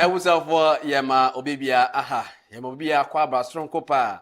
Ewusafo yema obibia aha yema obibia kwa bra strong kopa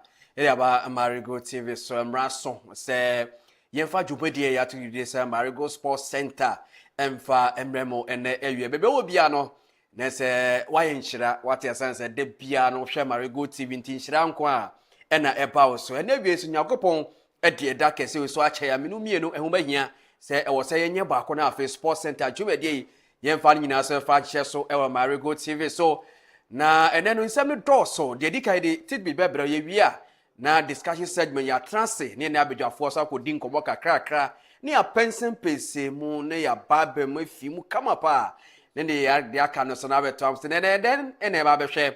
aba Marego TV so mraso se yemfa dwobedie ya to yudie se Marego Sports Center emfa emremo ene ewie bebe obia no na se waye nhyira wate asanse de bia no hwe Marego TV ntinhyira nko a ena eba so ene ewie so nyakopon ede eda kese so ache ya menu mienu ehuma hia se ewo se yenye baako na afi Sports Center dwobedie yemfa nyina so fa hye so ewa Marego TV so na enenu nsem no doso de dika de tidbi bebra ye wia na discussion segment ya transe ne na abedwafo so akodi nkobo kakra ne ya pension pese mu ne ya babe mu afi mu kama pa ne ya de aka no so na betom ne den ene ba behwe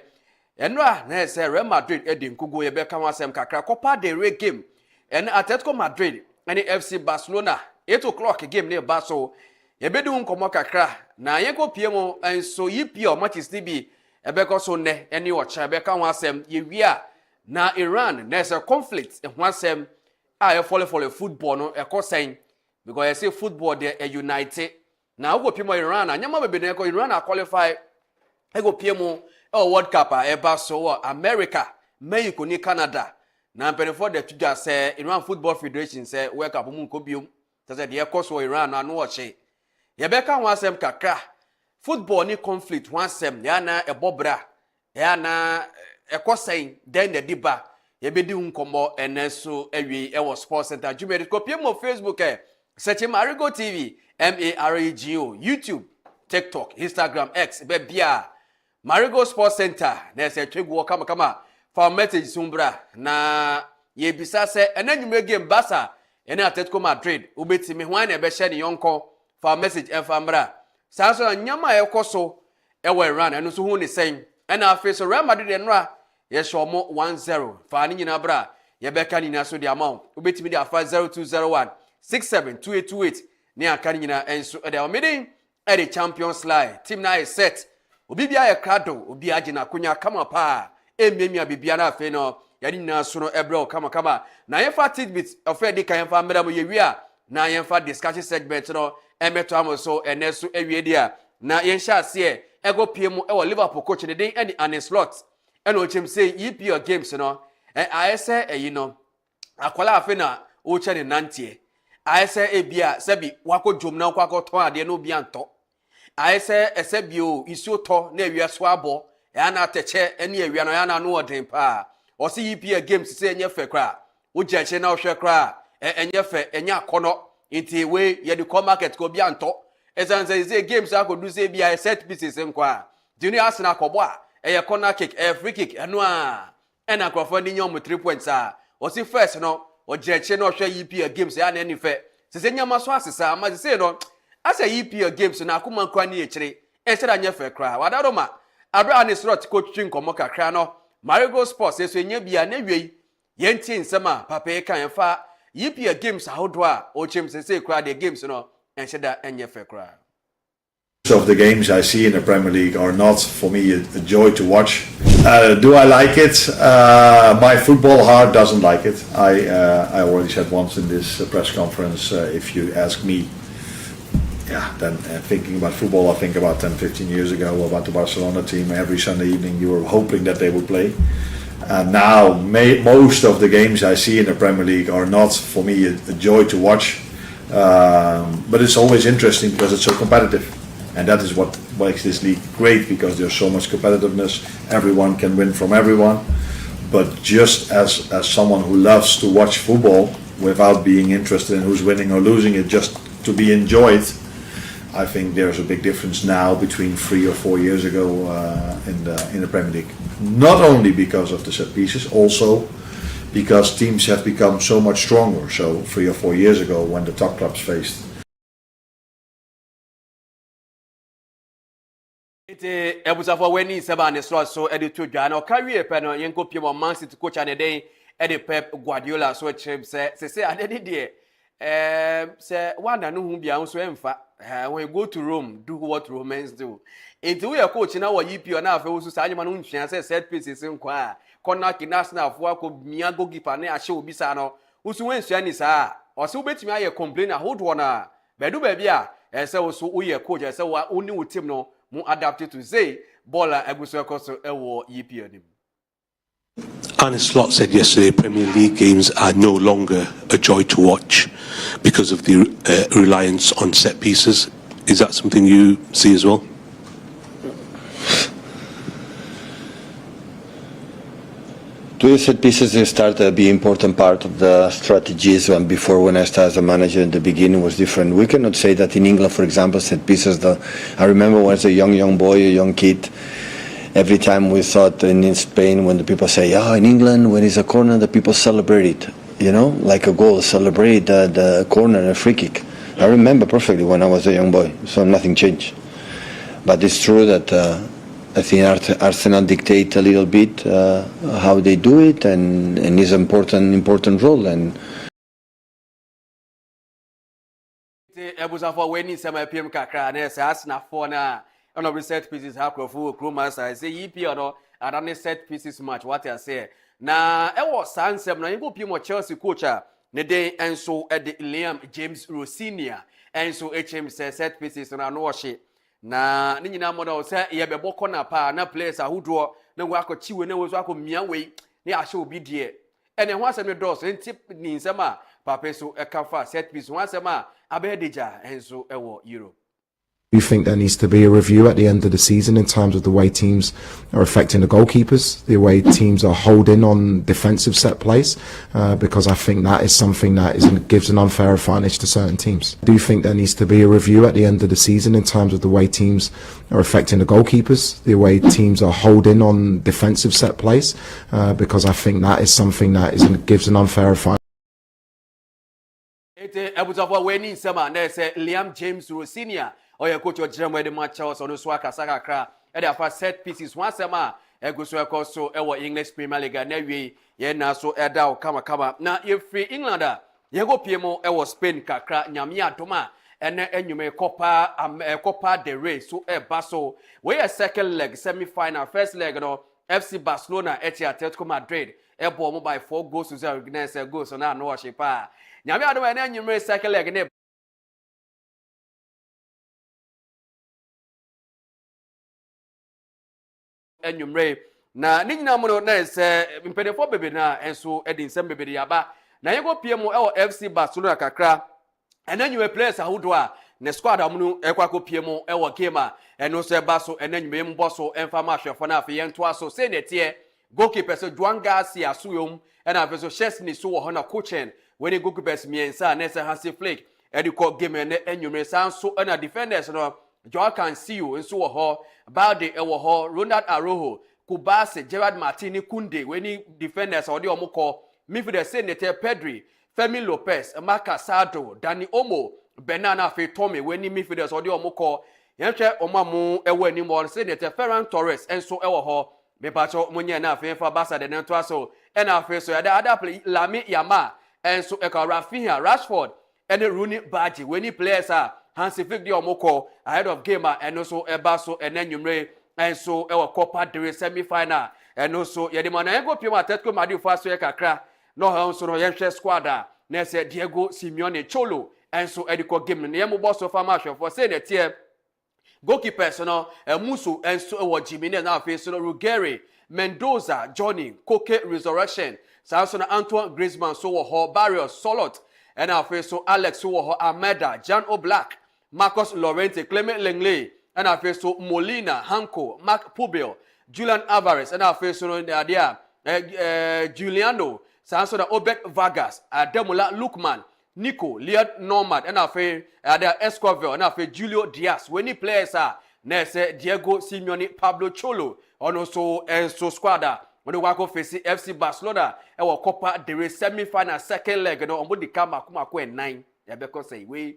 enra na se Real Madrid edi nkugo ye be kama asem kakra Copa del Rey game en Atletico Madrid and FC Barcelona 8 o'clock game ne ba so ye bedu nkomo kakra na ye ko pie mu enso yipi o Manchester bi ebeko so ne eni o cha ebeka ho asem ye wia na Iran there's a conflict in one sem I follow football no ekosen because I say football they are united na go pie mu Iran anyama bebe ne ko Iran qualify e go pie mu World Cup eba so America Mexico ni Canada na for the tuja say Iran Football Federation say World Cup mu ko biom say the course for Iran na no oche ye beka ho asem kakra football ni conflict one sem ya na ebobra ya na ekosen den the diba ye bedi nkomo eneso ewi ewo Sports Center jumere kopie mo Facebook search Marego TV Marego YouTube TikTok Instagram X be bia Marego Sports Center na se twegu kama for message sumbra na ye bisa se enanyume game basa ene Atletico Madrid ubetimi hwan na be share ne yonko for message enfamra sanso nyama ekoso ewe Iran eno so hu ne sen ena afi so Real Madrid enra ye shomo 1-0 fa ni nyina bra ye beka ni na so di amount ubetimi di afa 0201 672828 ni aka ni nyina enso e de omedin e de Champions League team na is set obi bia ye krado obi agina konya kama pa emiamia bibia na afi no ye ni na so no ebra kama na ye fa tidbit ofe di kan fa mera mo ye wi a na ye fa discussion segment no emeto amoso eneso ewie dia na ye hya ase ego pie mu e wo Liverpool coach ne den ani Arne Slot eno ochim say EPL games no ayese eyi no akwala afi na o che ne nantie ayese ebia sebi wako jom na kwako ton ade no bia nto ayese esebio isuo to na ewia so abo ya na teche ene ewia no ya na no odin pa o si EPL games say enye fe kra o jeche na o hwe kra enye fe enye akono inti we ye de market ko bia nto ezanze ze games akodu say bia set pieces nkwa dinu Arsenal kobo a eye corner kick free kick eno a ena krofo ni nyom 3 points a o si first no o jeche no hwe EPL games ya na eni fe se nyama so asesa ama se no asa EPL games na akoma nkwa ni echire enhyira nya fe kra wadaro ma Arne Slot coach nkomo kakra no Marego Sports eso nya bia na wiei yentie nsema papa e kan fa EPL games ahodo a o chem se kra the games no enhyira enya fe kra. Of the games I see in the Premier League are not for me a joy to watch. Do I like it? My football heart doesn't like it. I already said once in this press conference, if you ask me, then thinking about football, I think about 10-15 years ago about the Barcelona team. Every Sunday evening you were hoping that they would play. And now most of the games I see in the Premier League are not for me a joy to watch. But it's always interesting because it's so competitive. And that is what makes this league great, because there's so much competitiveness. Everyone can win from everyone. But just as someone who loves to watch football without being interested in who's winning or losing it, just to be enjoyed, I think there's a big difference now between 3 or 4 years ago in the Premier League. Not only because of the set pieces, also because teams have become so much stronger. So 3 or 4 years ago, when the top clubs faced Ite ebusafo weni seba ne so editor dwa na okawie pe no yenko pie mo Man City coach ane den edi Pep Guardiola so chim se ade de se wanda no hu bia so emfa when you go to Rome do what Romans do enti we coach na wo yipi na afa wo so anyama no ntwea se set pieces nkwa corner kick Arsenal fo akọ mia goalkeeper na ahye obi sa no wo so wensua ni sa o se wo betimi aye complain hold one na bedu ba bia se wo so wo ye coach se wo ni wo team no mu adapted to say baller eguso ekoso ewo EPL nim. Arne Slot said yesterday Premier League games are no longer a joy to watch because of the reliance on set pieces. Is that something you see as well? The set pieces they start to be an important part of the strategies. And before, when I started as a manager in the beginning, was different. We cannot say that in England, for example, set pieces. I remember when I was a young boy, a young kid. Every time we thought in Spain, when the people say, in England, when it's a corner, the people celebrate it, like a goal, celebrate the corner, a free kick. I remember perfectly when I was a young boy, so nothing changed. But it's true that I think Arsenal dictate a little bit how they do it, and it's an important role. And on a set pieces have full crewmaster. I say EPL no, I don't set pieces match. What I say. Na was Sansem na you go Chelsea coacher. Ne day and so at the Liam James Rossinia and so HM says set pieces na no she. Na ni nyina mo na say ye be boko na pa na players who draw na wo akochiwe na wo so akomia we ni ahye obi de. Ene ho asem do so enti ni nsem a papa so e ka fa set piece ho asem a abedeja and so ewo Europe. Do you think there needs to be a review at the end of the season in terms of the way teams are affecting the goalkeepers, the way teams are holding on defensive set plays? Because I think that is something that gives an unfair advantage to certain teams. Do you think there needs to be a review at the end of the season in terms of the way teams are affecting the goalkeepers, the way teams are holding on defensive set plays? Because I think that is something that gives an unfair advantage. Liam James Rossinia. Oya coach o Jeremy de match house on so aka saka kra e dey for set pieces one sema e go so e so e wo English Premier League na wi ye na so e da kama na ye free England ye go pie mo e wo Spain kakra nyame adoma ene enyume Copa del Rey so e ba so we a second leg semi final first leg no FC Barcelona et Atletico Madrid e bo mo by 4 goals to 0 against goals so na no worship pa nyame adoma ene enyume second leg ne enyumre na ni nyina mo na se mpedefo bebe na enso edin sem bebe yaba na yego pie mo e FC Barcelona kakra enanyume players ahodo a ne squad amunu ekwako pie mo e wo game a eno se ba so enanyume mboso emfa ma hwefo na afi yento aso se ne tie goalkeeper so Juan Garcia asuyom na afi so Chesney so wo na coaching when goalkeepers miensa na se Hansi Flick ediko game ne enyumre sanso na defenders no Joao Cancelo nso wo ho Balde e wo ho Ronald Araujo Kubase Gerard Martini Kunde weni defenders odi omukọ midfielder Senete Pedri Fermin Lopez Marca Sado Dani Olmo Benana Fe Tommy weni midfielders odi omukọ yenhwe omamu ewo ani mo Senete Ferran Torres enso e wo ho mepacho munye na afi fa Barca de nto aso e na afi so ya da play Lami Yamal enso e ka Rafinha Rashford ene Rooney Badge weni players a Hansi Flick di omukọ ahead of game and also eba so enanyumre and so e Copa del Rey semi final and also ye de man go pie Atletico Madrid for so ye kakra no ha so no yenhwe squad na se Diego Simeone Cholo and so ediko game no ye mo boss of match for say na tie goalkeepers no Musu and so e Jimenez na face so Ruggeri Mendoza Johnny Koke Resurrection so na Antoine Griezmann so ho Barrios Solot and na face so Alex so ho Almeida Jan Oblak Marcos Llorente, Clement Lenglet, and our face so Molina, Hanko, Mark Pubel, Julian Alvarez, and our face so Giuliano, Sanso Obed Vargas, Demola Lukman, Nico, Leon Nomad, and our face Escovel, and our face Julio Diaz. When he plays Nese Diego Simeone, Pablo Cholo, and also Enzo Squadra. When the Wako face FC Barcelona, our Copa del Rey semi-final second leg, and on the Kama Kuma 9. Yabeko say we.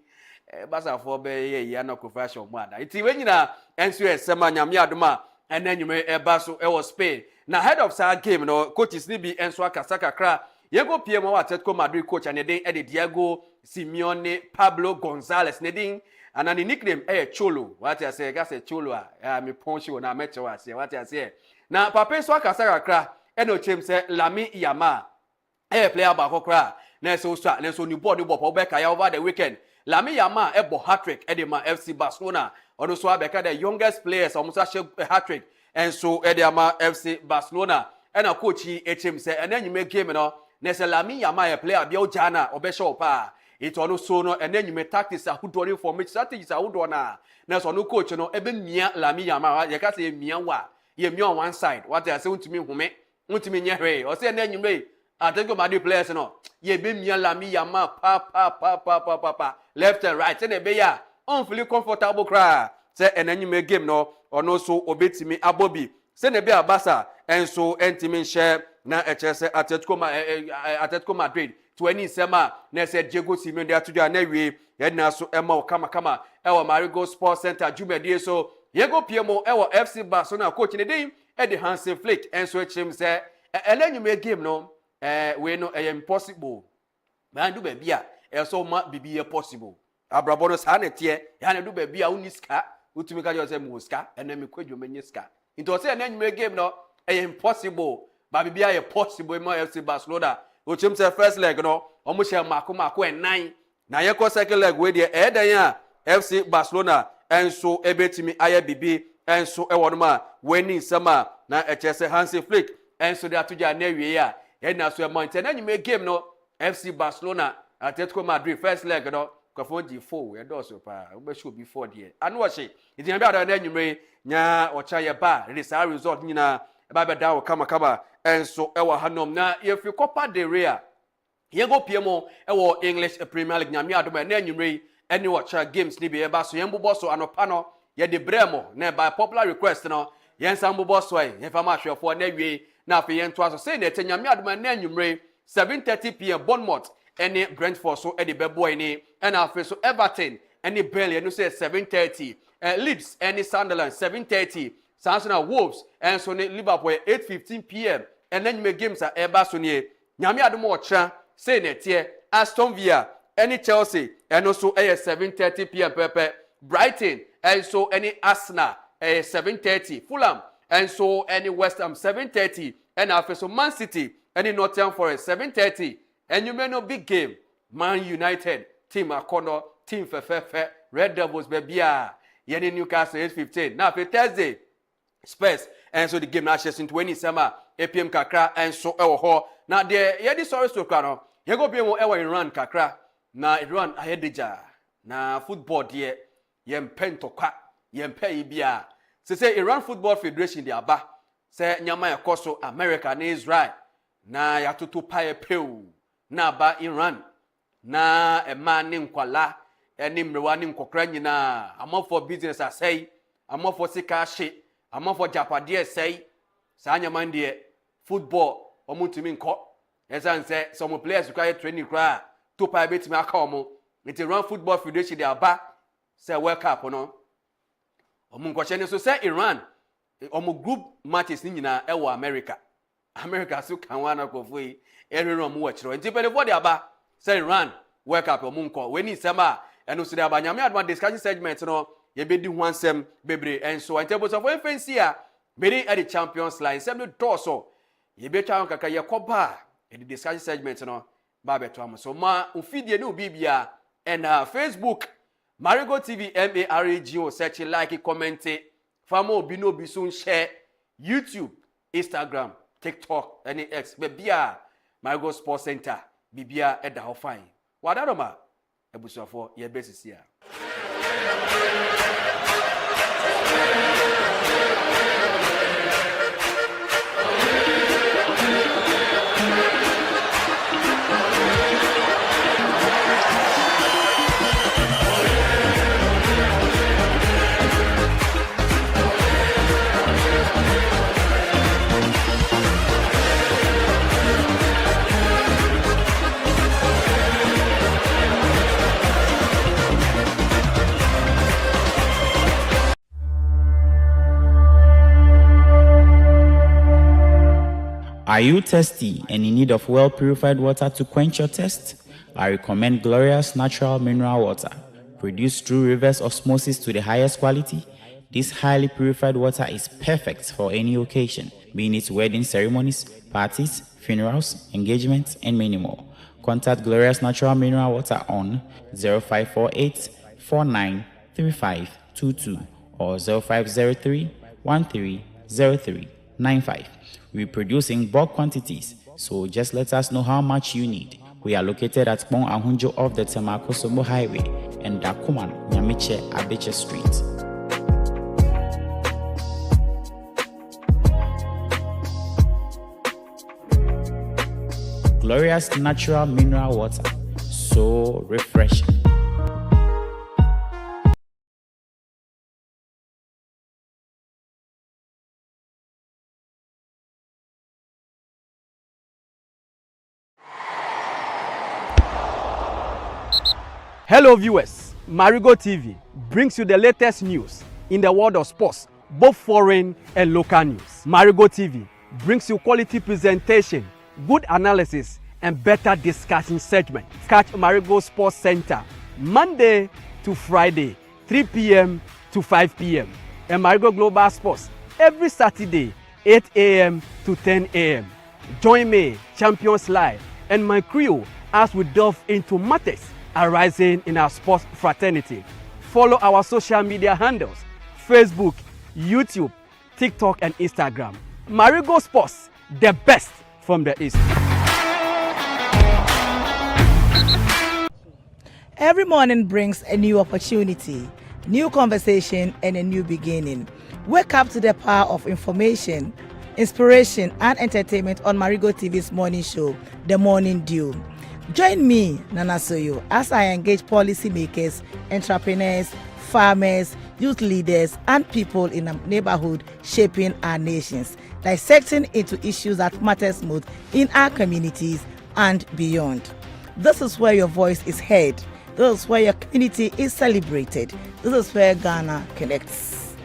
Basa for be ya no confession mwada iti we nyina enso esema nyame adoma enanyume ebaso e wo Spain na head of sa game no coaches ni bi enso akasaka kra yego pie mo Atletico Madrid coach anedin e de Diego Simeone Pablo Gonzalez nedin anani nickname Cholo what I say gas Cholo me ponchi na meche wa say what I say na papa enso akasaka kra e no chem say Lami Yamal player ba kokra na so ni board ni bopo be kaya over the weekend Lami Yamal ebo hat-trick edema FC Barcelona ono so abeka the youngest players almost a hat-trick enso e de ama FC Barcelona e na coach yi echem se ena nyime game no na se Lamine Yamal player bia o jana obehwe pa ito no so no ena nyime tactics ahodo ne formation strategies ahodo na so no coach no ebe mia Lamine Yamal ye ka se mia wa ye mia on one side what I say untimi home untimi nye hwe o se ena nyime Atletico Madrid players no ye be mia Lamine Yamal pa left and right and be ya on feel comfortable cry say enanyime game no ono so obetimi abobi say ne be abasa enso entimi share na echese Atletico Madrid to any sema na say Diego Simeone de atuja na wie ye na so ema kama e wo Marego Sports Center jumedie so ye go piemo e wo FC Barcelona coach ne dey e de Hansi Flick enso echim say enanyime game no we no impossible man do be a so ma bibi possible abrabo no sa na tie ya na do be a uniska utumi ka jo say muska ena me kwadwo menye ska into say na nyime game no impossible ba bibi a possible ma FC Barcelona o chim say first leg no omo she mako enan na ye ko second leg we de dan a FC Barcelona enso ebetimi aye bibi enso e wono ma winning sama na echese Hansi Flick enso de atuja na wie a ye na so e mo na nyime game no FC Barcelona Atletico Madrid first leg no kofo G4 ye do so pa we show before there anu wo she iti na bia da nyumre nya ocha ye ba result nyina e ba be da wo kama enso e wo hanom na ye fi Copa del Rey ye go piemo e wo English Premier League nyame adom na nyumre eni ocha games ni be ye ba so ye mbubo so anopa no ye de bremo na by popular request no ye nsa mbubo so ye fa ma hwefo na wie na afi ye nto aso say na te nyame adom na nyumre 7:30 p.m. Bournemouth any Brentford so any Beboy ni and after so Everton any Burnley and say 7:30 Leeds any Sunderland 7:30 Arsenal Wolves and so Liverpool 8:15 p.m. and then you games are eba so nie nyame adomo ocha say na tie Aston Villa any Chelsea and also 7:30 p.m. Pepe Brighton and so any Arsenal 7:30 Fulham and so any West Ham 7:30 and after so Man City any Nottingham Forest 7:30 and you may know big game Man United team Akono team Fefe Red Devils bebia yeni Newcastle 8:15 now for Thursday Spurs and so the game na in 20 summer APM kakra and so ewo ho now there yedi sorry so kra no ye go be mo ewo Iran kakra na Iran ahedeja na football there yem pentokwa yem pay bia say Iran Football Federation dey aba say nyama yakoso America na Israel na yatutu pae peu na ba Iran na ema ne nkwala eni mrewa ne nkokra nyina amafo business asai amafo sika hye amafo japade asai sa nyaman de football omutumi nko esan se some players require training kra to pae betimi aka omo it Iran Football Federation de aba say World Cup no omu nkwoche ne so say Iran omu group matches ni nyina e wo America so kan wana kofo yi erero mu wachiro nti pele for the aba say Iran World Cup omu nko we ni sema eno so the aba nyame advan discussion segment no ye bedi ho ansem bebre enso antebo so for fancy a bedi at the Champions Line sem no doso ye betwa kaka ye koba e the discussion segment no ba beto am so ma ofidie ne obibia and Facebook Marego TV MAREGO search like comment famo obi no bi so share YouTube Instagram TikTok any X bebia Marego Sports Center bibia eda ho fine wadaroma ebusuafo ye besisi a Are you thirsty and in need of well-purified water to quench your thirst? I recommend Glorious Natural Mineral Water. Produced through reverse osmosis to the highest quality, this highly purified water is perfect for any occasion, being it wedding ceremonies, parties, funerals, engagements, and many more. Contact Glorious Natural Mineral Water on 0548 493522 or 0503 13 0395. We produce in bulk quantities, so just let us know how much you need. We are located at Pong Ahunjo off the Temakosomo Highway and Dakuman, Nyamiche, Abeche Street. Glorious natural mineral water, so refreshing. Hello viewers, Marego TV brings you the latest news in the world of sports, both foreign and local news. Marego TV brings you quality presentation, good analysis, and better discussion segment. Catch Marego Sports Center Monday to Friday, 3 p.m. to 5 p.m. and Marego Global Sports every Saturday, 8 a.m. to 10 a.m. Join me, Champions Live, and my crew as we delve into matters arising in our sports fraternity. Follow our social media handles: Facebook, YouTube, TikTok, and Instagram. Marego Sports, the best from the East. Every morning brings a new opportunity, new conversation, and a new beginning. Wake up to the power of information, inspiration, and entertainment on Marego TV's morning show, The Morning Dew. Join me, Nana Soyo, as I engage policymakers, entrepreneurs, farmers, youth leaders, and people in the neighborhood shaping our nations, dissecting into issues that matters most in our communities and beyond. This is where your voice is heard. This is where your community is celebrated. This is where Ghana connects.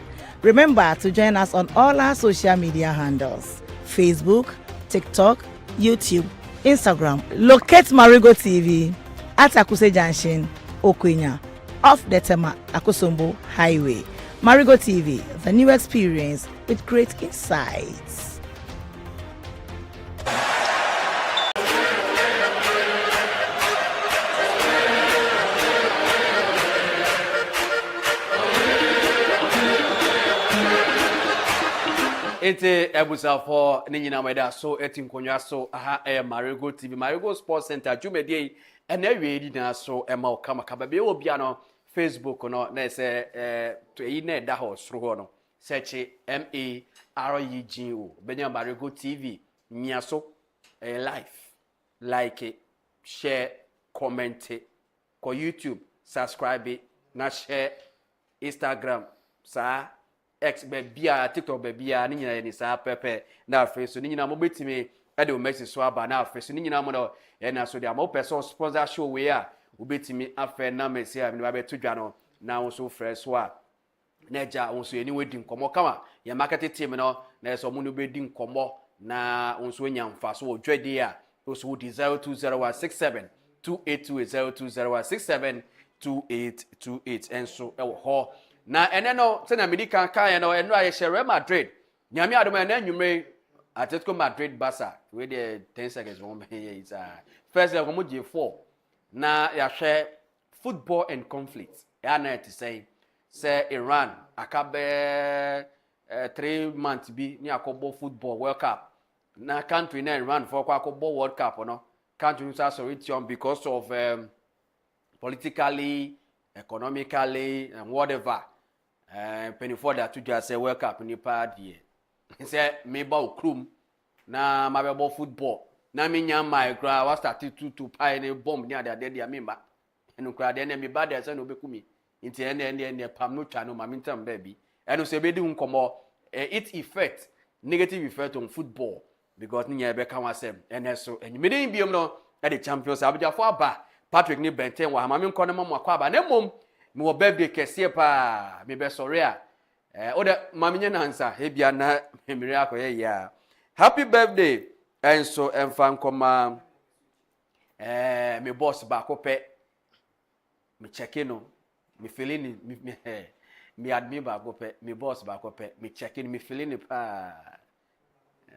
Remember to join us on all our social media handles: Facebook, TikTok, YouTube, Instagram. Locate Marego TV at Akuse Junction, Okwenya, off the Tema Akosombo Highway. Marego TV, the new experience with great insights. Ete ebusa for ni nyina meda so eti nkonwa so aha Marego TV, Marego Sports Center jumedie ena wiedi na so ema okama kaba be obia no Facebook no na se to yi na da ho soro ho no search MAREGO benya Marego TV nya so live, like it, share, comment it, ko YouTube subscribe it, na share Instagram sa X bebia, TikTok bebia, ni nyina ni sa pepe na face ni nyina mo betimi e de o message so aba na face ni nyina mo no e na so de am person sponsor show we a o betimi afa na message a ni ba beto dwa no na wo so fresh so a na ja wo so eni wedi nkomo kama ya marketing team no na so mo no be di nkomo na wo so nya mfa so odwede a wo so di 020167 28202067 2828 enso e wo ho na ene no se na medical kan no eno aye Real Madrid nyame adom na nwumre Atletico Madrid Barca we dey 10 seconds won be is first level mo je 4 na ya hwe football and conflict ya na to say Iran akabe 3 months bi ni akobo football World Cup na country na Iran for akobo World Cup no country so sorry because of politically, economically, and whatever. Penny for that to just say World Cup in the party. He said maybe krum na mabebo football. Na me nya my gra was started to pie ne bomb near the dead member. And ukra de ne me bad as no bekumi. Inti ene pam no twa no mamintam baby. And so be di nkomo its effect, negative effect on football because nya be kan wasem. And so and me dey biom no at the champions abuja for aba Patrick ni benten wa ma me nko ne mama kwa aba na mom me wo birthday kese pa me be sorry a oda mama nya nansa he bia na memiri akoye ya happy birthday and so enfan koma me boss ba ko pe me check in no me feeling me admin ba ko pe me boss ba ko pe me check in me feeling pa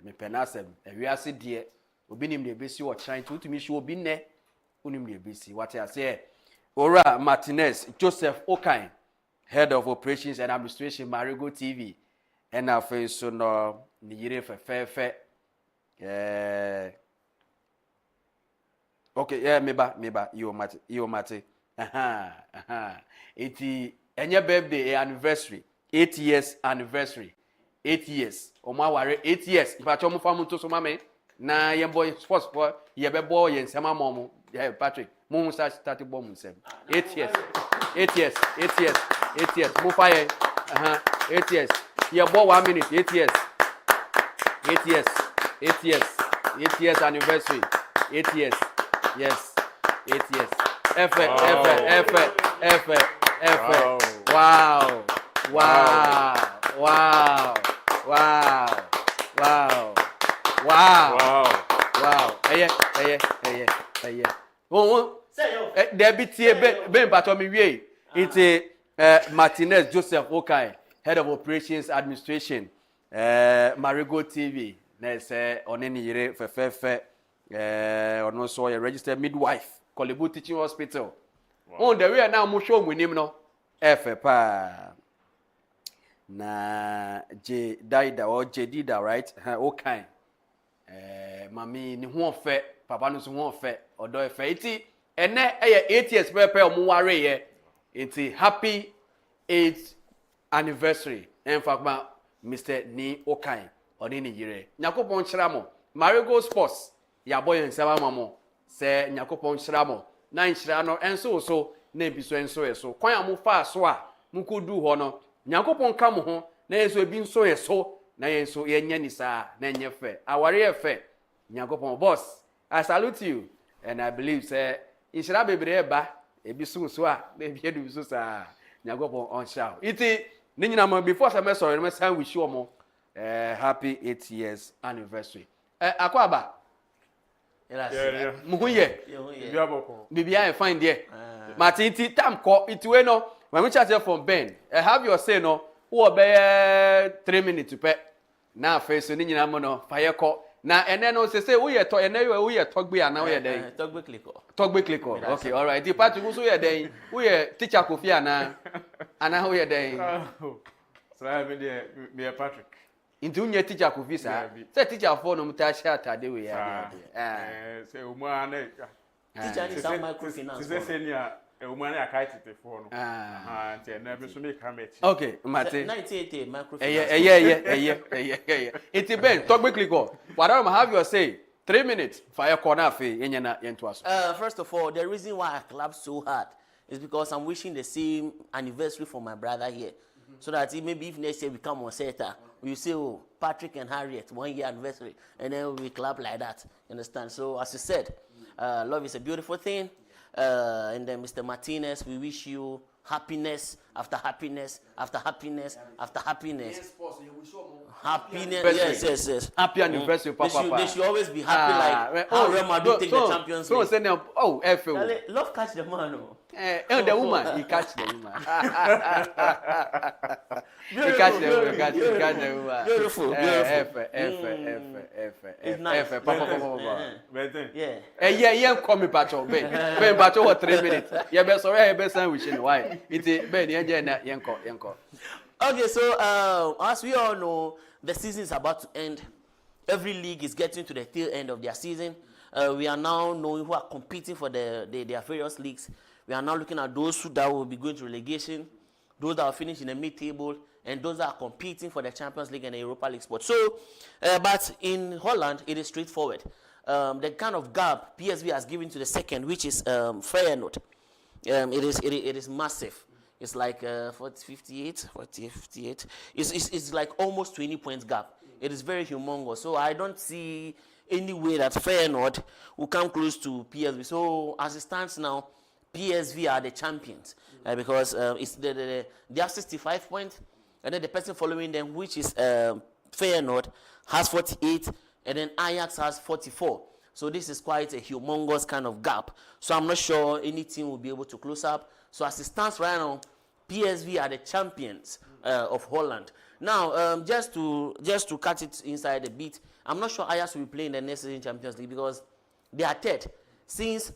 me penasem ewiase de obi nim de besi wo trying to me show obi ne unim de besi what I say Ora Martinez Joseph Okan, head of operations and administration Marego TV. and our face so no Nire Fefe. Okay, yeah, meba, you mate. Iti enye birthday anniversary, 8 years anniversary. 8 years. Oma ware 8 years. If I tell you famu to so mame na yen boy sports boy, ye be boy yen sama momo. Yeah, Patrick. Mo start boy mo sem. 8 years. 8 years. 8 years. 8 years. Mo fire. 8 years. Ye boy 1 minute. 8 years. 8 years. 8 years. 8 years anniversary. 8 years. Yes. 8 years. F. Wow. Wow. Wow. Wow. Wow. Wow. Wow. Aye. Deputy Ben Patomi Way. It's Martinez Joseph Okai, Head of Operations Administration. Marego TV. Let's say on any year for on also a registered midwife. Kolebu Teaching Hospital. On the way now, mo show him no. Pa. Na J Dida or J Dida, right? Okay. Mami ni ho fe, papa no so ho fe, odo fe iti. Ene 8 years pepe o mo ware ye. Iti happy 8th anniversary. In fact, Mr. Ni Okai, oni ni yire. Nyakopon chira mo. Marego Sports, ya boy nsema mamo. Se nyakopon chira mo. Na nchira no enso so na ebiso enso eso. Kwan amu fa so a mukodu ho no. Nyakopon ka mo ho na enso ebi nso eso na yenso yenye ni saa na enye fe. Aware ye fe. Nyakopon boss, I salute you and I believe say nchira bebre ba ebi so a na ebi edu so saa. Nyakopon on shout. Iti ni nyina mo before say me sorry me say wish you mo happy 8 years anniversary. Akwaba. Yeah. Muhuye. Bibia fine there. Martin tam ko itiwe no. When we chat from Ben, have your say no. Who be 3 minutes to pay. Na face ni nyina mo no fire call. Na ene no say we ye to ene we ye togbe ana we ye den. Togbe click. Okay, all right. The part you so ye den. We ye teacher Kofi ana. Ana we ye den. So I have me Patrick. Into unye teacher Kofi sa. Say teacher for no mta sha atade we ya. Say umwa na teacher ni some microfinance. Say nia umwa na akaiti te for no. Nti na be so me come it. Okay, Mate. 98 microfinance. Yeah. It's Ben, talk quickly go. Whatever have your say. 3 minutes. Fire corner fe yenye na yentu aso. First of all, the reason why I clap so hard is because I'm wishing the same anniversary for my brother here. So that maybe if next year we come on Seta, we say, oh, Patrick and Harriet, 1 year anniversary, and then we clap like that. You understand? So as you said, love is a beautiful thing. And then Mr. Martinez, we wish you happiness after happiness after happiness after happiness. Happiness, yes. Happy anniversary, Papa. They should always be happy like how Real Madrid take the Champions League. Oh, FA. Love catch the man. The woman, he catch the woman. He catch the woman. Beautiful. F. Papa. Yeah, Call me Pacho. Ben Pacho for 3 minutes. Yeah, be sorry, be sandwich in why. It's Ben Yanko. Okay, so as we all know, the season is about to end. Every league is getting to the tail end of their season. We are now knowing who are competing for their various leagues. We are now looking at those that will be going to relegation, those that will finish in the mid-table, and those that are competing for the Champions League and the Europa League spot. So, but in Holland, it is straightforward. The kind of gap PSV has given to the second, which is Feyenoord, it is massive. It's like 58. It's like almost 20 points gap. It is very humongous. So I don't see any way that Feyenoord will come close to PSV. So as it stands now, PSV are the champions because it's they have 65 points, and then the person following them, which is Feyenoord, has 48, and then Ajax has 44. So this is quite a humongous kind of gap. So I'm not sure any team will be able to close up. So as it stands right now, PSV are the champions of Holland. Now, just to cut it inside a bit, I'm not sure Ajax will play in the next season Champions League because they are third. Since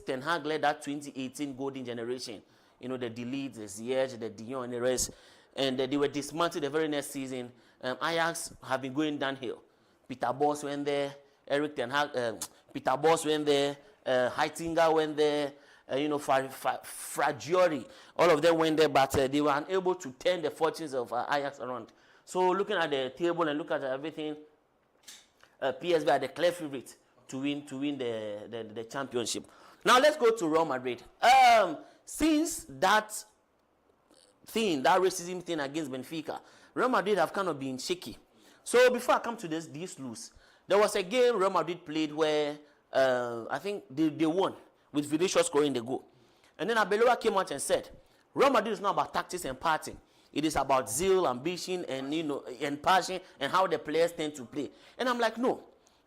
Ten Hag led that 2018 golden generation, you know, the De Ligt, the Ziyech, the Dion, and the rest, and they were dismantled the very next season. Ajax have been going downhill. Peter Bosz went there, Eric Ten Hag, Peter Bosz went there, Heitinga went there, Fragiori, all of them went there, but they were unable to turn the fortunes of Ajax around. So looking at the table and look at everything, PSV are the clear favorite to win the championship. Now let's go to Real Madrid. Since that racism thing against Benfica, Real Madrid have kind of been shaky. So before I come to these lose, there was a game Real Madrid played where I think they won with Vinicius scoring the goal. And then Arbeloa came out and said, Real Madrid is not about tactics and partying. It is about zeal, ambition, and and passion, and how the players tend to play. And I'm like, no.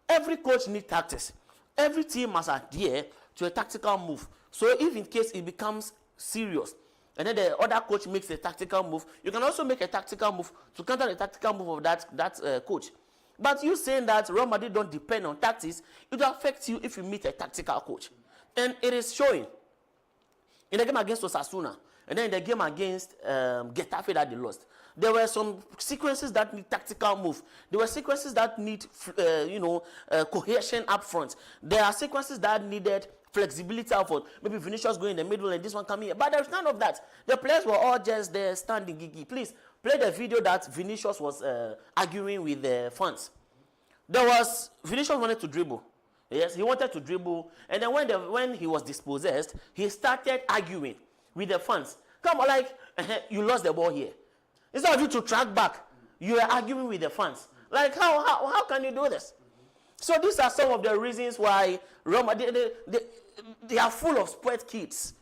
Every coach needs tactics. Every team must adhere to a tactical move. So if in case it becomes serious, and then the other coach makes a tactical move, you can also make a tactical move to counter the tactical move of that coach. But you saying that Real Madrid don't depend on tactics, it will affect you if you meet a tactical coach. And it is showing. In the game against Osasuna, and then in the game against Getafe that they lost, there were some sequences that need tactical move. There were sequences that need, cohesion up front. There are sequences that needed flexibility up front. Maybe Vinicius going in the middle and this one coming here. But there's none of that. The players were all just there standing gigi. Please, play the video that Vinicius was arguing with the fans. Vinicius wanted to dribble. Yes, he wanted to dribble. And then when he was dispossessed, he started arguing with the fans. Come on, like, you lost the ball here. Instead of you to track back, you are arguing with the fans. Like, how can you do this? So these are some of the reasons why Roma, they are full of sport kids.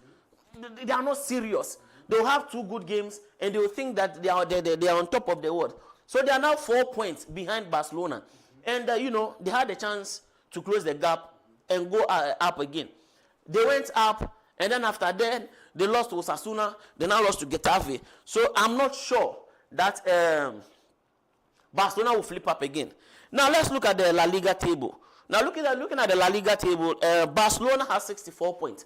They are not serious. They'll have 2 good games, and they'll think that they are on top of the world. So they are now 4 points behind Barcelona. And, they had a chance to close the gap and go up again. They went up, and then after that, they lost to Osasuna. They now lost to Getafe. So I'm not sure that Barcelona will flip up again. Now let's look at the La Liga table. Now looking at the La Liga table, Barcelona has 64 points.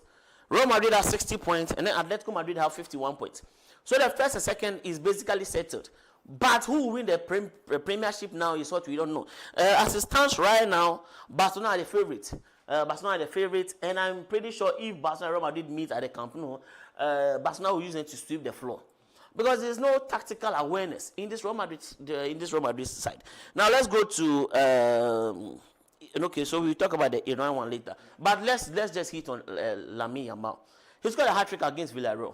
Real Madrid has 60 points, and then Atletico Madrid have 51 points. So the first and second is basically settled. But who will win the Premiership now is what we don't know. As it stands right now, Barcelona are the favorite. And I'm pretty sure if Barcelona and Real Madrid meet at the Camp Nou, Barcelona will use it to sweep the floor. Because there's no tactical awareness in this Real Madrid side. Now let's go to so we'll talk about the Iran one later. But let's just hit on Lamine Yamal. He's got a hat-trick against Villarreal.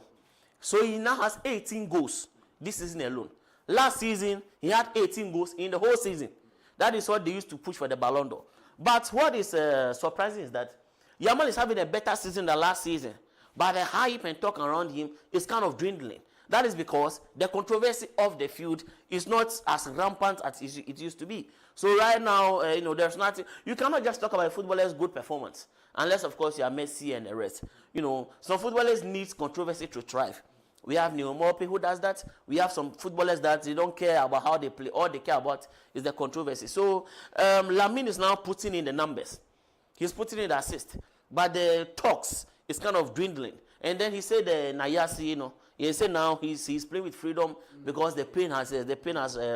So he now has 18 goals this season alone. Last season, he had 18 goals in the whole season. That is what they used to push for the Ballon d'Or. But what is surprising is that Yamal is having a better season than last season. But the hype and talk around him is kind of dwindling. That is because the controversy of the field is not as rampant as it used to be. So right now, there's nothing. You cannot just talk about a footballer's good performance. Unless, of course, you are Messi and the rest. Some footballers need controversy to thrive. We have Neo Mope who does that. We have some footballers that they don't care about how they play. All they care about is the controversy. So Lamine is now putting in the numbers. He's putting in the assist. But the talks is kind of dwindling. And then he said Nayasi, he said now he's playing with freedom because the pain has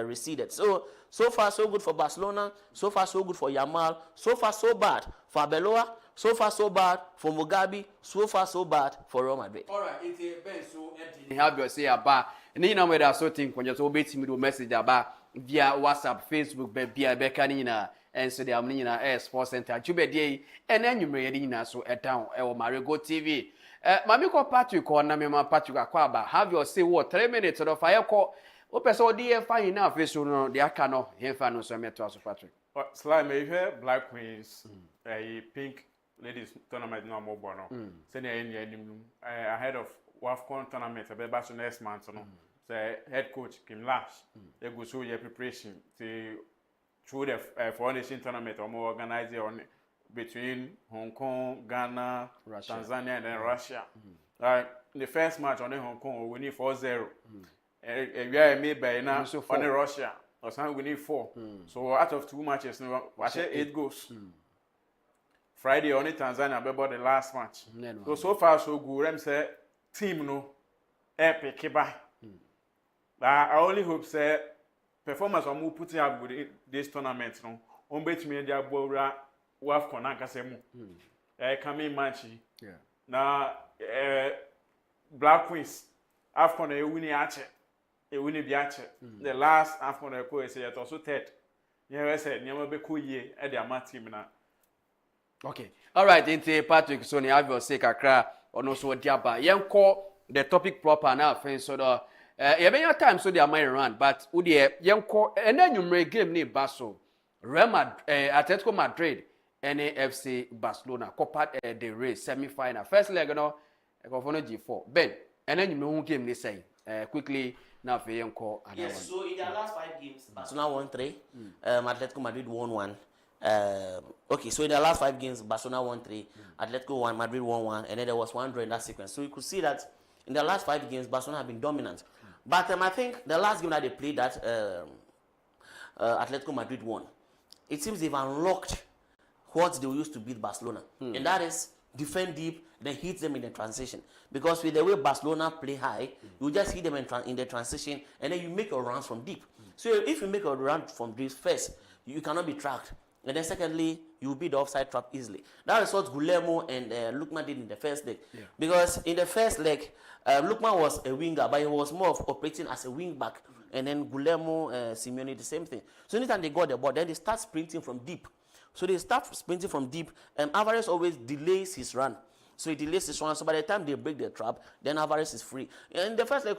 receded. So far so good for Barcelona. So far so good for Yamal. So far so bad for Arbeloa. So far so bad for Mugabe. So far so bad for Real Madrid. All right, it's Ben so Eddie have you say about ni na me da so think when you so beti me do message about via WhatsApp, Facebook, be beka ni na and so they am ni na Sports Center. Jube dey and enwumre ni na so down e Marego TV. Mami ko Patrick ko na me ma Patrick akwa ba have you say what 3 minutes of fire ko o person odi e fa na Facebook no de aka no he fa no so meto aso Patrick. Slime me Black Queens a pink ladies tournament no more bono. Say ahead of WAFCON tournament be back next month no. Say head coach Kim Lash they go show your preparation to through the foreign nation tournament or more organized on between Hong Kong, Ghana, Russia. Tanzania, and then Russia. The first match on Hong Kong, we need 4-0. We are made by now on Russia, or something we need 4. So out of 2 matches, I say 8 goals. Friday only Tanzania about the last match. So far so good. Them say team no epic by. But I only hope say performance I'm putting up with this tournament no. On bet me dia bora WAFCON ankasa mu. Coming match. Yeah. Na Black Queens AFCON e win ache. E win bi ache. The last AFCON e ko say it also third. Yeah, say nyama be ko yie e de ama team na. Okay. All right, into Patrick so ni have your say kakra ono so diaba. Yenko the topic proper now friend so the your time so they are my run but wo de yenko enanyumre game ni baso Real Madrid, Atletico Madrid and FC Barcelona Copa del Rey semi-final first leg no go G4 Ben and then you game they say quickly now for yenko another one. Yes, so in their last 5 games Barcelona won 3, Atletico Madrid won 1. Okay, so in the last 5 games, Barcelona won 3, Atletico won, Madrid won 1, and then there was 1 draw in that sequence. So you could see that in the last 5 games, Barcelona have been dominant. But I think the last game that they played, that Atletico Madrid won, it seems they've unlocked what they used to beat Barcelona, and that is defend deep, then hit them in the transition. Because with the way Barcelona play high, you just hit them in the transition, and then you make your runs from deep. So if you make a run from deep first, you cannot be tracked. And then secondly, you will beat the offside trap easily. That is what Guillermo and Lookman did in the first leg. Yeah. Because in the first leg, Lookman was a winger, but he was more of operating as a wing back. And then Guillermo, Simeone, the same thing. So anytime they got the ball, then they start sprinting from deep. So they start sprinting from deep, and Alvarez always delays his run. So he delays his run. So by the time they break the trap, then Alvarez is free. In the first leg,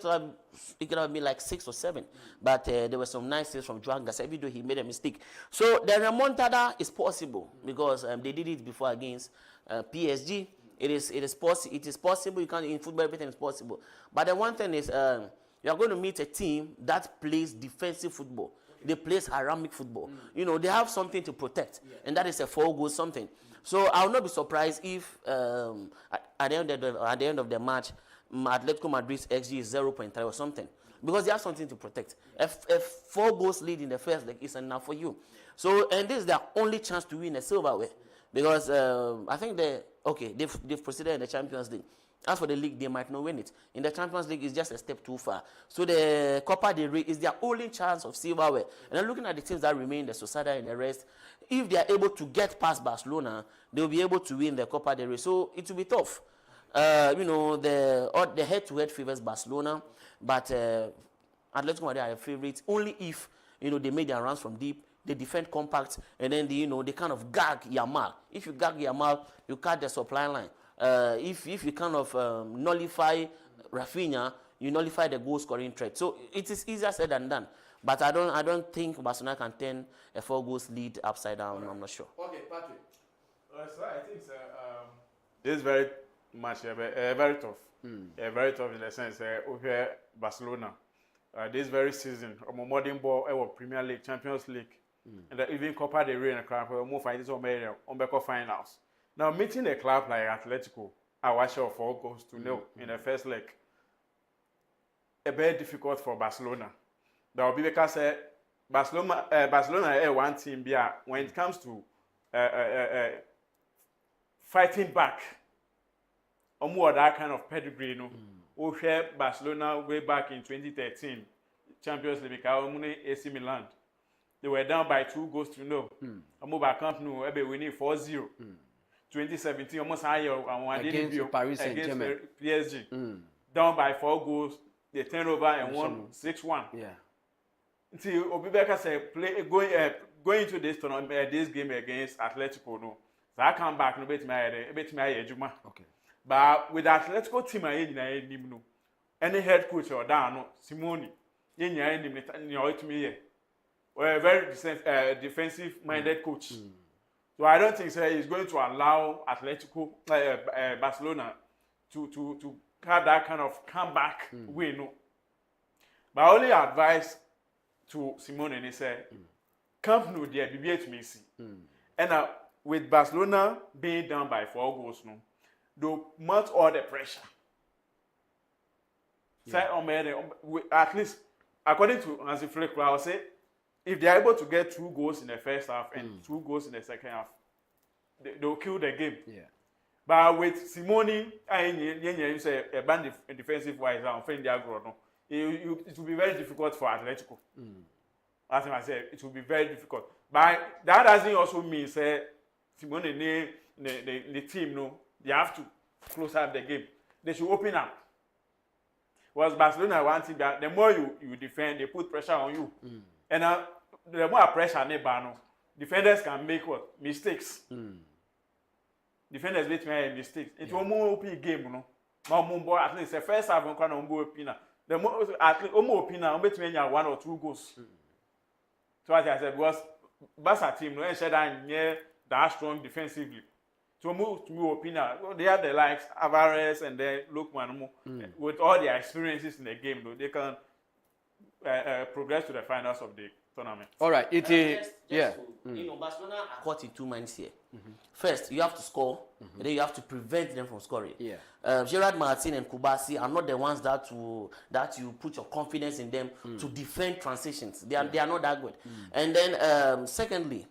it could have been like 6 or 7. But there were some nice saves from Joao Garcia, even though he made a mistake. So the remontada is possible because they did it before against PSG. It is possible. You can in football, everything is possible. But the one thing is, you are going to meet a team that plays defensive football. They play ceramic football. You know, they have something to protect, and that is a 4-goal something. So I will not be surprised if at the end of the match, Atletico Madrid's XG is 0.3 or something, because they have something to protect. A 4 goals lead in the first leg is enough for you. So, and this is their only chance to win a silverware, because I think they've proceeded in the Champions League. As for the league, they might not win it. In the Champions League, it's just a step too far. So the Copa del Rey is their only chance of silverware. And then looking at the teams that remain, the Sociedad and the rest, if they are able to get past Barcelona, they will be able to win the Copa del Rey. So it will be tough. The head-to-head favors Barcelona, but Atletico Madrid are a favorite only if they make their runs from deep, they defend compact, and then they kind of gag Yamal. If you gag Yamal, you cut the supply line. If you kind of nullify Rafinha, you nullify the goal scoring threat. So it is easier said than done. But I don't think Barcelona can turn a 4 goals lead upside down. I'm not sure. Okay, Patrick. So I think this is very much very tough. Very tough in the sense over Barcelona. This very season, modern ball, Premier League, Champions League, and even Copa del Rey and club, more finals on finals. Now meeting a club like Atletico, I watch 4 goals to 0 in the first leg. Very difficult for Barcelona. That will be because Barcelona is one team. When it comes to fighting back, more that kind of pedigree, we share Barcelona way back in 2013 Champions League because AC Milan. They were down by 2 goals to 0. About Camp Nou, they winning 4-0. 2017, almost against Paris Saint-Germain. PSG. Down by 4 goals, they turned over and won 6-1. Yeah. Until Obibeka said, going into this tournament, this game against Atletico, no. So I come back, no bet my Juma. Okay. But with Atletico team, any head coach or down, Simone, we're a very defensive-minded coach. So I don't think he's going to allow Atletico, Barcelona, to have that kind of comeback win. No. My only advice to Simone is Camp Nou there, BBH Messi. And with Barcelona being down by 4 goals, no, they'll mount all the pressure. At least, according to Hansi Flick, I would say, if they are able to get 2 goals in the first half and 2 goals in the second half, they'll kill the game. Yeah. But with Simone, you say a band defensive wise, I'm friend no. it will be very difficult for Atletico. As I said, it will be very difficult. But that doesn't also mean say the team they have to close up the game. They should open up. Was Barcelona wanting that the more you defend, they put pressure on you. And the more pressure defenders can make what? Mistakes. Defenders make mistakes. It will more open game, at least the first half on open. The more at least open between 1 or 2 goals. So as I said, because Barca team no near that strong defensively. To move open, they are the likes Alvarez and then Lookman with all their experiences in the game, though they can progress to the finals of the tournament. All right, it is Barcelona are caught in 2 minds here. First, you have to score, and then you have to prevent them from scoring. Gerard Martin and Kubasi are not the ones that you put your confidence in them to defend transitions. They are not that good. And then secondly,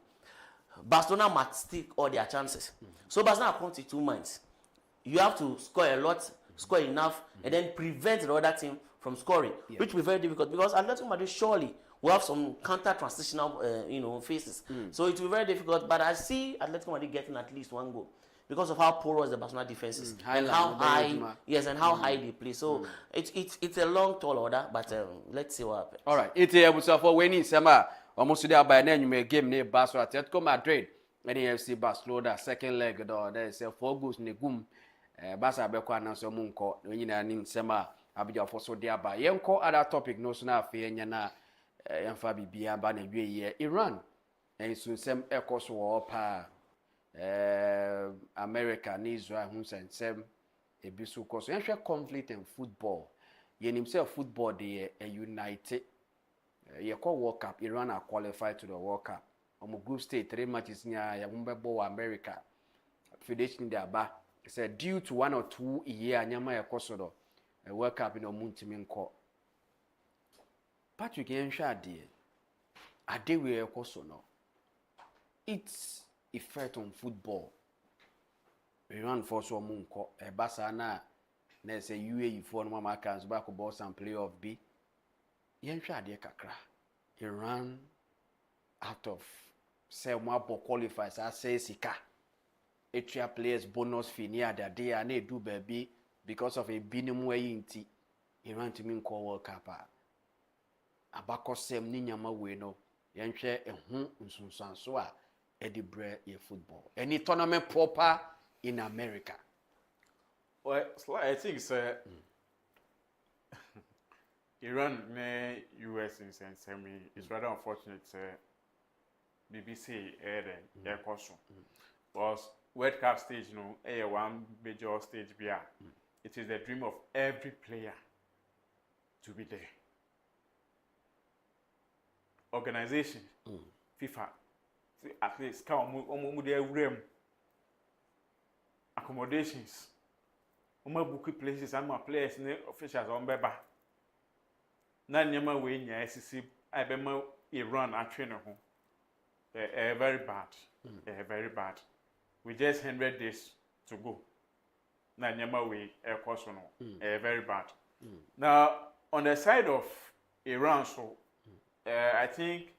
Barcelona must take all their chances. So Barcelona are caught in 2 minds. You have to score a lot, score enough, and then prevent the other team from scoring, which will be very difficult because Atletico Madrid surely will have some counter-transitional phases. So it will be very difficult, but I see Atletico Madrid getting at least 1 goal because of how porous the Barcelona defense is and how high they play. So it's a long, tall order, but let's see what happens. All right, it's a for winning summer. Almost today by then you may game near Barcelona, Atletico Madrid, and FC Barcelona second leg. There is a 4 goals in the boom. Barca be kwa na so munko when you nim sema abija for so dia ba yenko other topic no so na afi enya na yemfa bibia ba na dwe ye Iran and so sem ekoso wo pa America and Israel hu sensem ebisu koso yenhwe conflict in football yenim say football dey united ye call World Cup Iran are qualified to the World Cup omo group stage 3 matches nya ya mbebo America federation dey aba said due to 1 or 2 year anyama ekoso a World Cup in omuntimi nko Patrick yenhwa ade we ekoso no its effect on football Iran for so munko e basa na say UAE for no mama back ball and playoff B yenhwa ade kakra Iran out of say mo qualifiers as say sika Atria players bonus fee near that day and they do baby because of a minimum way inti Iran to mean call World Cup. Abako sem ni nyama we no yenhwe ehun nsunsanso a edibre ye football. Any tournament proper in America. Well, I think Iran ne US in semi is rather unfortunate BBC aired their question. Was World Cup stage, one major stage beer. It is the dream of every player to be there. Organization, FIFA, at least come accommodations, booking places and my players officials on beba. Nan yama way in your SEC, I bema Iran and trainer home. Very bad. Very bad. We just 100 days to go. Na nyama we very bad. Now on the side of Iran, so I think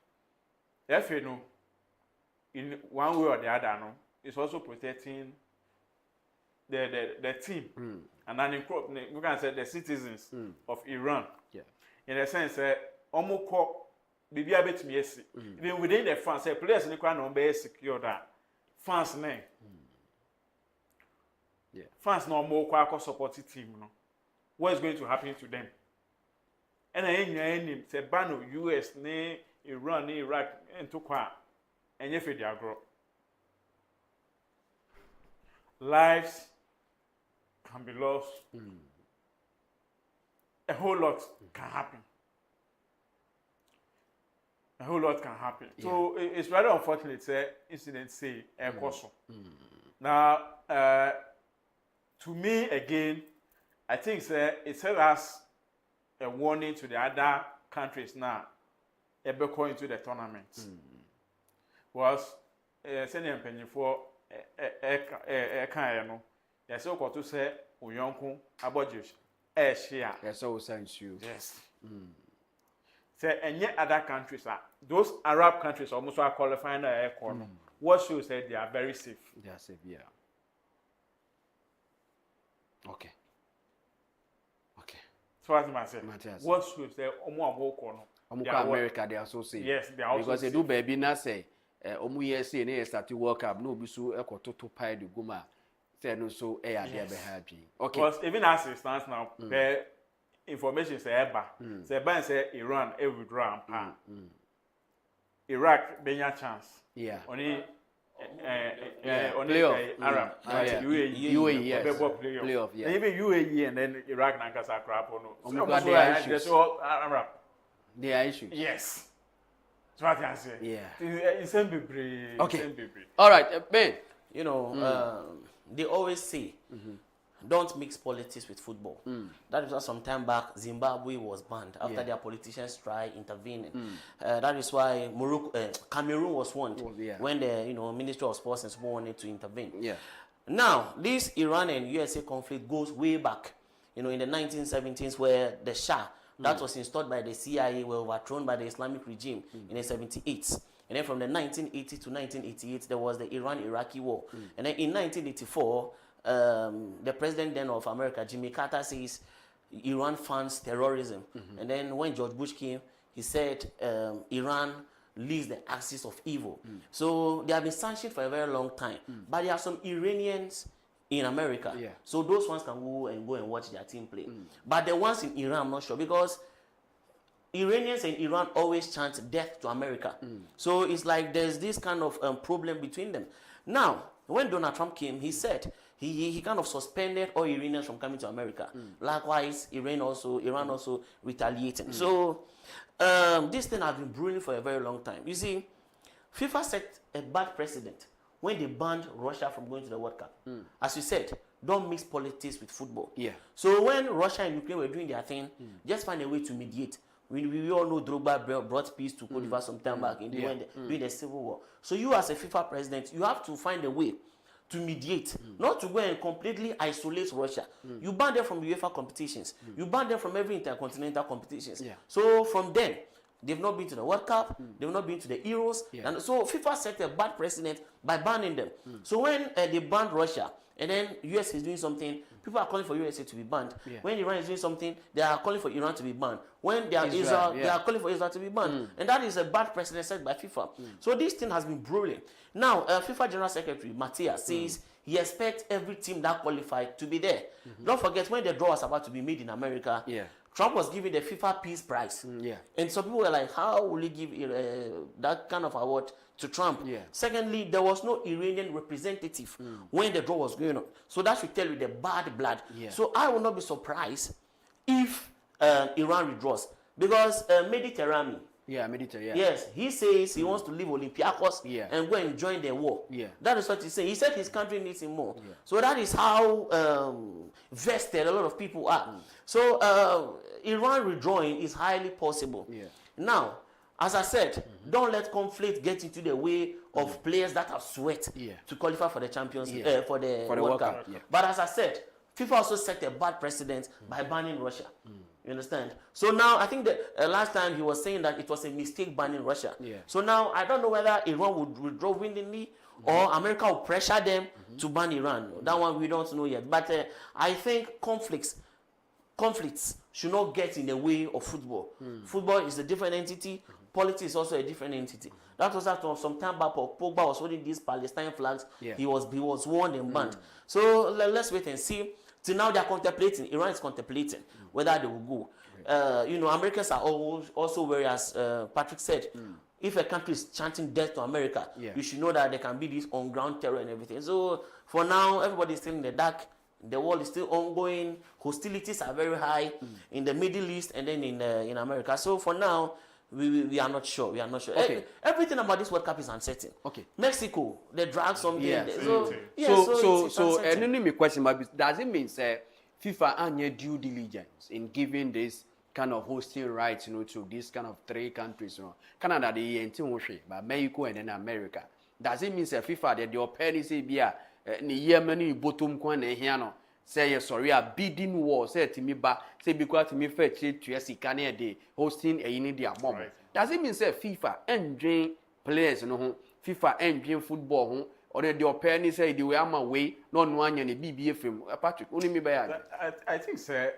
in one way or the other, it's also protecting the team and then we can say the citizens of Iran. In a sense, almost maybe a bit messy. Even within the fans, players in the crowd be secure that. Fans name. Fans no more quite support the team. What is going to happen to them? And then say ban US, Iran, Iraq, and to qua, and if they grow. Lives can be lost. A whole lot can happen. A whole lot can happen. Yeah. So it's rather unfortunate incident say caution. Now to me again, I think it serves as a warning to the other countries now going into the tournament. Was sending penny for kind yes so to say Uyonku Abojus share. Yes, so sense you. Yes. Say any other countries those Arab countries almost are qualifying the air corner. What shows that they are very safe. They are safe, yeah. Okay. So what I say? Matthias. What shows that Omo corner? America, they are so safe. Yes, they are also because they safe. do baby na say omu yesi na start World Cup no bi so ekototo pie de goma say no so e ya dey be happy. Okay. Because even as it stands now, the information say Eba say Iran withdraw Iraq benya chance. Yeah. Only playoff. Arab, UAE, yes. Playoff, yeah. And even UAE and then Iraq and Kasa crap no. They are issues. Arab. They are issues. Yes. That's what I say. Yeah. It's MBB. Okay. All right, Ben. You know, they always say, don't mix politics with football. That is why some time back, Zimbabwe was banned after their politicians tried intervening. That is why Cameroon was warned when the Ministry of Sports and Sport wanted to intervene. Yeah. Now, this Iran and USA conflict goes way back, in the 1970s, where the Shah, that was installed by the CIA, were overthrown by the Islamic regime in the 78s. And then from the 1980 to 1988, there was the Iran-Iraqi war. And then in 1984, the president then of America, Jimmy Carter, says Iran funds terrorism. And then when George Bush came, he said Iran leads the axis of evil. So they have been sanctioned for a very long time. But there are some Iranians in America. Yeah. So those ones can go and watch their team play. But the ones in Iran, I'm not sure, because Iranians in Iran always chant death to America. So it's like there's this kind of problem between them. Now, when Donald Trump came, he said he kind of suspended all Iranians from coming to America. Likewise, Iran also retaliating. So this thing has been brewing for a very long time. You see, FIFA set a bad precedent when they banned Russia from going to the World Cup. As you said, don't mix politics with football. Yeah. So when Russia and Ukraine were doing their thing, just find a way to mediate. We all know Drogba brought peace to Cote d'Ivoire some time back during the Civil War. So you as a FIFA president, you have to find a way to mediate, not to go and completely isolate Russia. You ban them from UEFA competitions. You ban them from every intercontinental competitions. Yeah. So from then, they've not been to the World Cup, they've not been to the Euros. Yeah. And so FIFA set a bad precedent by banning them. So when they banned Russia, and then US is doing something, people are calling for USA to be banned. Yeah. When Iran is doing something, they are calling for Iran to be banned. When they are Israel, they are calling for Israel to be banned. And that is a bad precedent set by FIFA. So this thing has been brewing. Now, FIFA General Secretary Matthias says he expects every team that qualified to be there. Don't forget, when the draw was about to be made in America, Trump was giving the FIFA Peace Prize. And some people were like, how will he give that kind of award to Trump? Secondly, there was no Iranian representative when the draw was going on. So that should tell you the bad blood. So I will not be surprised if Iran withdraws. Because Mediterranean. Mediterranean. Yes, he says he wants to leave Olympiacos and go and join the war. That is what he's saying. He said his country needs him more. So that is how vested a lot of people are. So Iran withdrawing is highly possible. Now, as I said, don't let conflict get into the way of players that have sweat to qualify for the Champions for the World Cup. But as I said, FIFA also set a bad precedent by banning Russia. You understand? So now I think that last time he was saying that it was a mistake banning Russia. So now I don't know whether Iran would withdraw willingly or America will pressure them to ban Iran. That one we don't know yet. But I think conflicts should not get in the way of football. Football is a different entity. Politics is also a different entity. That was after some time back. Pogba was holding these Palestine flags. He was warned and banned. So let's wait and see. Till now they are contemplating. Iran is contemplating whether they will go. Americans are also wary, as Patrick said. If a country is chanting death to America, you should know that there can be this on-ground terror and everything. So for now, everybody is still in the dark. The war is still ongoing. Hostilities are very high in the Middle East and then in America. So for now, we are not sure. We are not sure. Okay. Everything about this World Cup is uncertain. Okay. Mexico, they drag something. So my question might be, does it mean FIFA any due diligence in giving this kind of hosting rights, to these kind of three countries, Canada, the but Mexico and then America? Does it mean FIFA that your penny say be ni Yemen bottom kwan here no say yes sorry a bidding war say to me ba say because to me fetch to sika na dey hosting a in their mom. Does it mean say FIFA endwin players no ho FIFA endwin football ho or the opinion say the way am away no no anya ne BBA film Patrick only me by I think say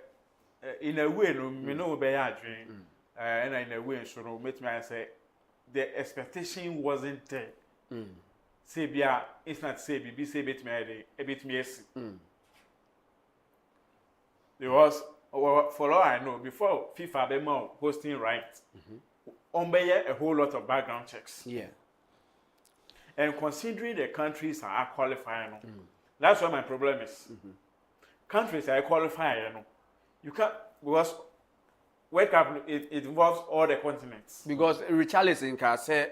in a way no me no be adwin and in a way so no make me say the expectation wasn't there. Say bia it's not say BB say bit me yes. Because for all I know, before FIFA be more hosting rights, a whole lot of background checks. Yeah. And considering the countries are qualifying, that's what my problem is. Countries are qualifying, you can't because World Cup it involves all the continents. Because Richarlison can say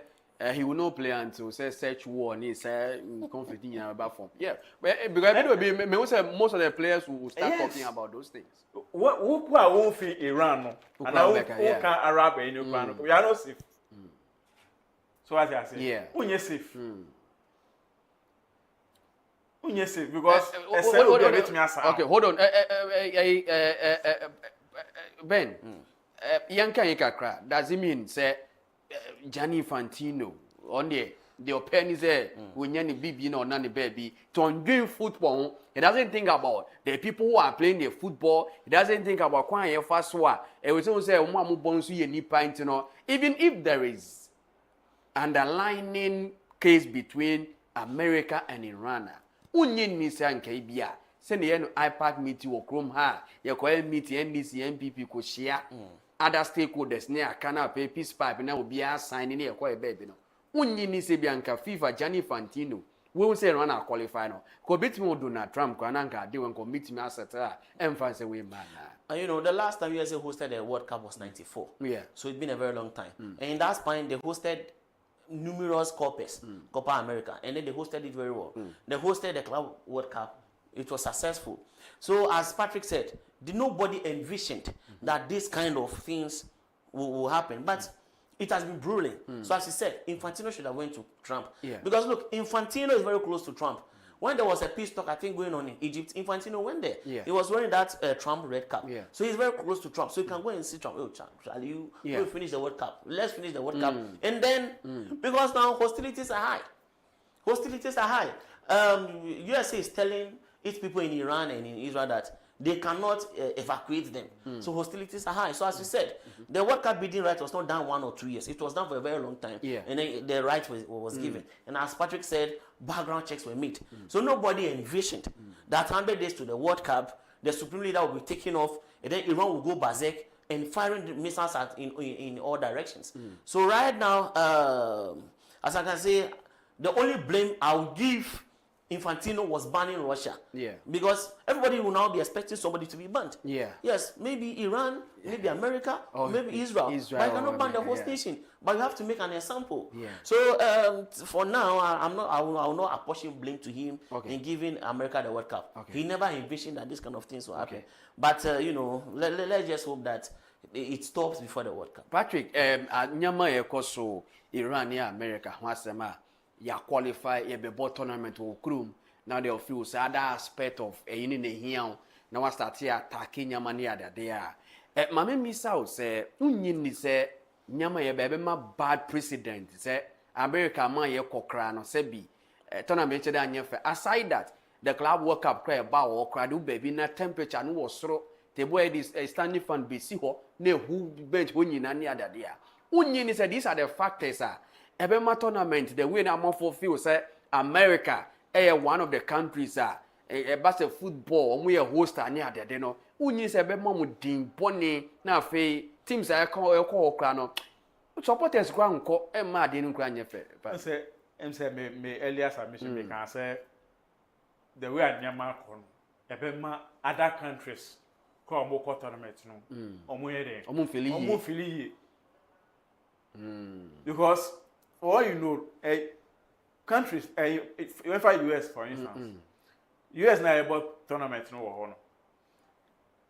he will not play until say search war and he say conflict in about form. Yeah, but because most of the players will start talking about those things. Who won't feel Iran no? And who can Arab in Ukraine? We are not safe. So as I say, yeah, who safe? Who safe because okay, hold on. Ben, Yanka Yekakra, does it mean say Gianni Infantino on the opinion say when you baby no nanny baby to doing football, he doesn't think about the people who are playing the football. He doesn't think about quite fast wa. He will say umamu bonsu ye ni pint no. Even if there is underlining case between America and Iran, unyin ni say anke bia. Say ne no IPAC meeting wo krom ha. Ye ko meeting NDC MPP ko share. Other stakeholders near Kana pay peace pipe now will be signing here quite a baby. No, Unyi ni se bianca FIFA Gianni Infantino. We will say run our qualify no. Ko bit me Donald Trump kwananka de when commit me asset emphasis we man. And you know, the last time USA hosted the World Cup was 94. Yeah. So it's been a very long time. And in that span, they hosted numerous Copas, Copa America, and then they hosted it very well. They hosted the Club World Cup. It was successful. So as Patrick said, nobody envisioned that this kind of things will happen. But it has been brewing. So as he said, Infantino should have went to Trump. Yeah. Because look, Infantino is very close to Trump. When there was a peace talk, I think, going on in Egypt, Infantino went there. Yeah. He was wearing that Trump red cap. Yeah. So he's very close to Trump. So you can go and see Trump. Oh, Trump, shall you finish the World Cup? Let's finish the World Cup. And then, because now hostilities are high. Hostilities are high. USA is telling its people in Iran and in Israel that they cannot evacuate them. So hostilities are high. So as you said, the World Cup bidding right was not done 1 or 2 years. It was done for a very long time. Yeah. And then the right was given. And as Patrick said, background checks were made. So nobody envisioned that 100 days to the World Cup, the Supreme Leader will be taken off, and then Iran will go berserk and firing missiles in all directions. So right now, as I can say, the only blame I'll give Infantino was banning Russia. Yeah. Because everybody will now be expecting somebody to be banned. Yeah. Yes, maybe Iran, maybe America, or maybe Israel. But you cannot ban the whole nation. But you have to make an example. Yeah. So for now, I will not apportion blame to him in giving America the World Cup. Okay. He never envisioned that this kind of things will happen. But you know, let's just hope that it stops before the World Cup. Patrick, nyama yekoso Iran ya America wasema ya qualify ye be tournament wo krum. Now they feel say other aspect of yini ne hian na wa start here attacking nyama ne ada there. Mama misa say unyin ni say nyama ye be ma bad precedent say America man ye kokra no say bi tournament che da nyefe. Aside that, the Club World Cup cry ba wo kra do baby na temperature no wo soro te boy this standing fan be si ho na who bench ho nyina ne ada there. Unyin ni say these are the factors Ebema tournament, the way na fulfill say America, one of the countries about football, we a host near there, no. Unyi say ebema mu din boni na fe teams call krano. Supporters go anko e ma de nkra nyefe. Say me earlier submission me can say the way anyama kon ebema other countries call mo tournament no. Omo ye there. Omo fili because all you know, countries, if I US for instance, US now about tournament no.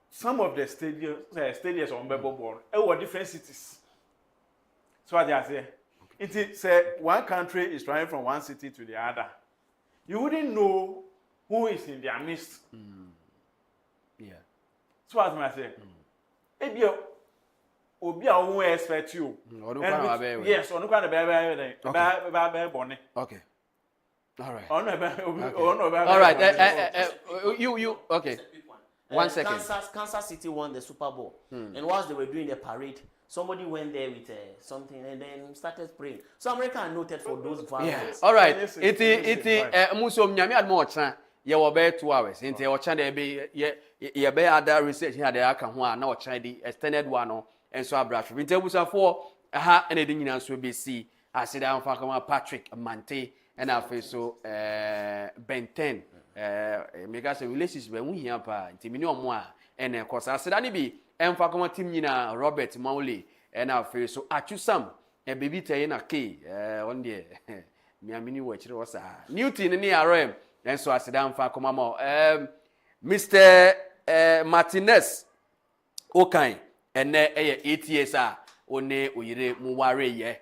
Some of the stadiums on Bebo were different cities. So what they say, it say one country is trying from one city to the other. You wouldn't know who is in their midst. So as I say, ebi obi a won expect you. Yes, onu kwa na be bonne. Okay. All right. All right. You okay. 1 second. Kansas City won the Super Bowl, and whilst they were doing the parade, somebody went there with something and then started praying. So America are noted for those violence. All right. It muso mnyame admo ocha ye wo be 2 hours. Nti ocha de be ye be other research here dey aka ho a na ocha di extended one no enso abrafo. Nti abusafo aha ene di nyina so be see asida amfa kama Patrick Mante and afi so Ben 10 mega say relationship be huhia pa nti mini omo a ene kosa asida ni bi emfa kama team nyina Robert Maule and afi so Achusam baby tay na k on there miamini wo chire wosa Newton ni RM enso asida amfa kama mo Mr Martinez Okan ene eye 8 years a one oyire mu ware ye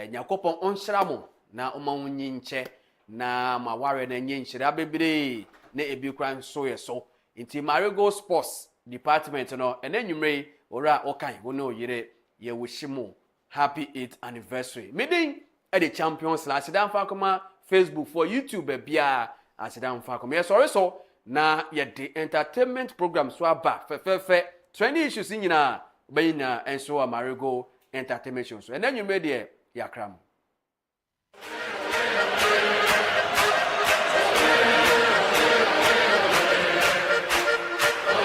nyakopon onhyira mo na omanwunyi nche na maware na nye nhyira abebere na ebi kra nso ye so nti Marego Sports Department no enanwumre ora Okan wo na oyire ye wohimo happy 8th anniversary meeting at the champions last dan fa koma Facebook for YouTube bia asidan fa koma ye sorry so na ye the entertainment program so aba fe trending issues nyina bayina enso Marego entertainment show so enanwumre de yakram